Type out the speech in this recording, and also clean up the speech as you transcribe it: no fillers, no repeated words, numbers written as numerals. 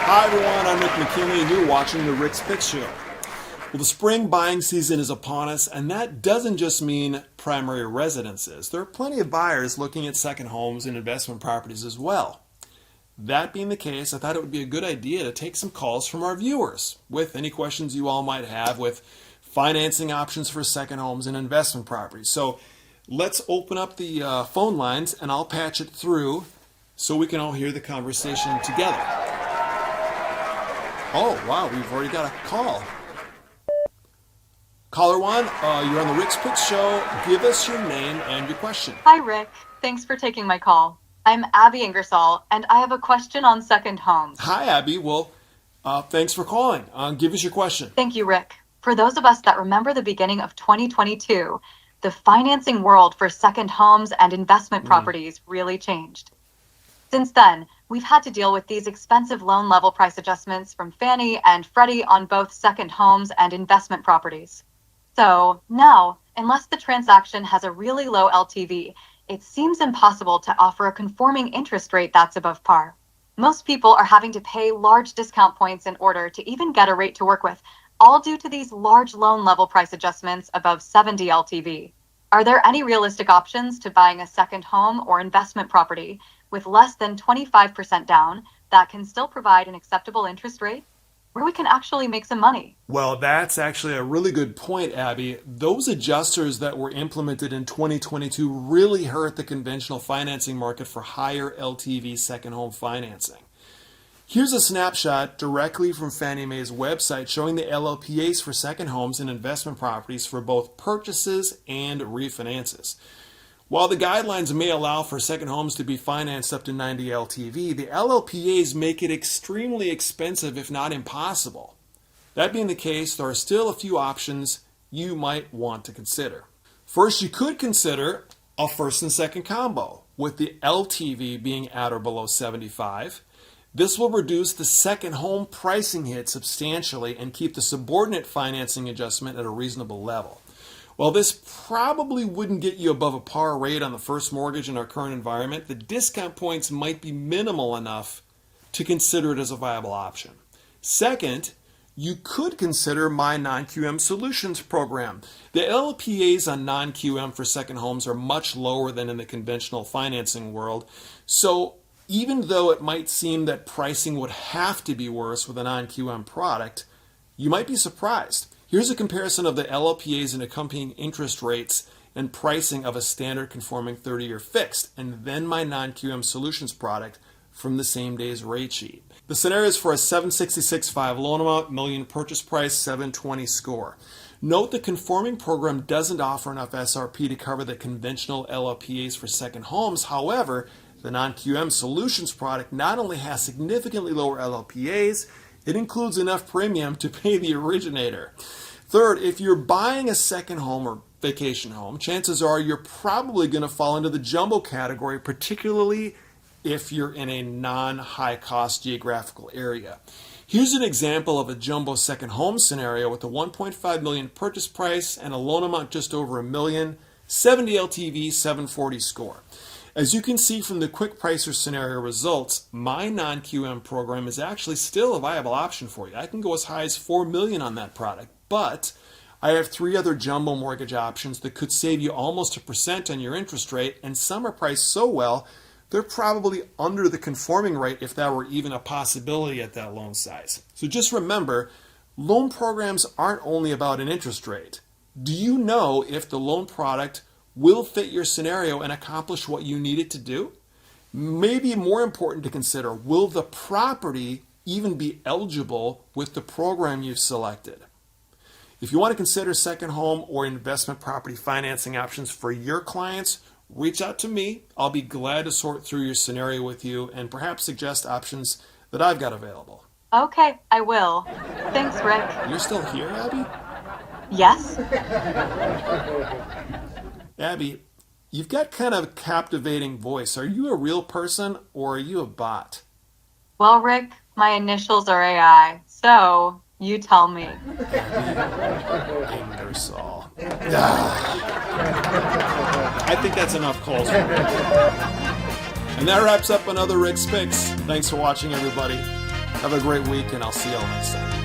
Hi everyone, I'm Rick McKinley and you're watching the Rick's Pick Show. Well, the spring buying season is upon us, and that doesn't just mean primary residences. There are plenty of buyers looking at second homes and investment properties as well. That being the case, I thought it would be a good idea to take some calls from our viewers with any questions you all might have with financing options for second homes and investment properties. So let's open up the phone lines and I'll patch it through so we can all hear the conversation together. Oh, wow, we've already got a call. Caller one, you're on the Rick's Pick Show. Give us your name and your question. Hi, Rick. Thanks for taking my call. I'm Abby Ingersoll, and I have a question on second homes. Hi, Abby. Well, thanks for calling. Give us your question. Thank you, Rick. For those of us that remember the beginning of 2022, the financing world for second homes and investment properties really changed. Since then, we've had to deal with these expensive loan level price adjustments from Fannie and Freddie on both second homes and investment properties. So now, unless the transaction has a really low LTV, it seems impossible to offer a conforming interest rate that's above par. Most people are having to pay large discount points in order to even get a rate to work with, all due to these large loan level price adjustments above 70 LTV. Are there any realistic options to buying a second home or investment property with less than 25% down that can still provide an acceptable interest rate, where we can actually make some money? Well, that's actually a really good point, Abby. Those adjusters that were implemented in 2022 really hurt the conventional financing market for higher LTV second home financing. Here's a snapshot directly from Fannie Mae's website showing the LLPAs for second homes and investment properties for both purchases and refinances. While the guidelines may allow for second homes to be financed up to 90 LTV, the LLPAs make it extremely expensive, if not impossible. That being the case, there are still a few options you might want to consider. First, you could consider a first and second combo, with the LTV being at or below 75. This will reduce the second home pricing hit substantially and keep the subordinate financing adjustment at a reasonable level. While this probably wouldn't get you above a par rate on the first mortgage in our current environment, the discount points might be minimal enough to consider it as a viable option. Second, you could consider my non-QM Solutions program. The LPAs on non-QM for second homes are much lower than in the conventional financing world, so even though it might seem that pricing would have to be worse with a non-QM product, you might be surprised. Here's a comparison of the LLPAs and accompanying interest rates and pricing of a standard conforming 30-year fixed, and then my non-QM Solutions product from the same day's rate sheet. The scenario is for a 766.5 loan amount, million purchase price, 720 score. Note the conforming program doesn't offer enough SRP to cover the conventional LLPAs for second homes. However, the non-QM Solutions product not only has significantly lower LLPAs, it includes enough premium to pay the originator. Third, if you're buying a second home or vacation home, chances are you're probably going to fall into the jumbo category, particularly if you're in a non-high cost geographical area. Here's an example of a jumbo second home scenario with a 1.5 million purchase price and a loan amount just over $1 million, 70 LTV, 740 score. As you can see from the quick pricer scenario results, my non-QM program is actually still a viable option for you. I can go as high as $4 million on that product, but I have 3 other jumbo mortgage options that could save you almost 1% on your interest rate, and some are priced so well, they're probably under the conforming rate if that were even a possibility at that loan size. So just remember, loan programs aren't only about an interest rate. Do you know if the loan product will fit your scenario and accomplish what you need it to do? Maybe more important to consider, will the property even be eligible with the program you've selected? If you want to consider second home or investment property financing options for your clients, reach out to me. I'll be glad to sort through your scenario with you and perhaps suggest options that I've got available. Okay, I will. Thanks, Rick. You're still here, Abby? Yes? Abby, you've got kind of a captivating voice. Are you a real person or are you a bot? Well, Rick, my initials are AI, so you tell me. Ingersoll. I think that's enough calls. And that wraps up another Rick's Picks. Thanks for watching, everybody. Have a great week, and I'll see y'all next time.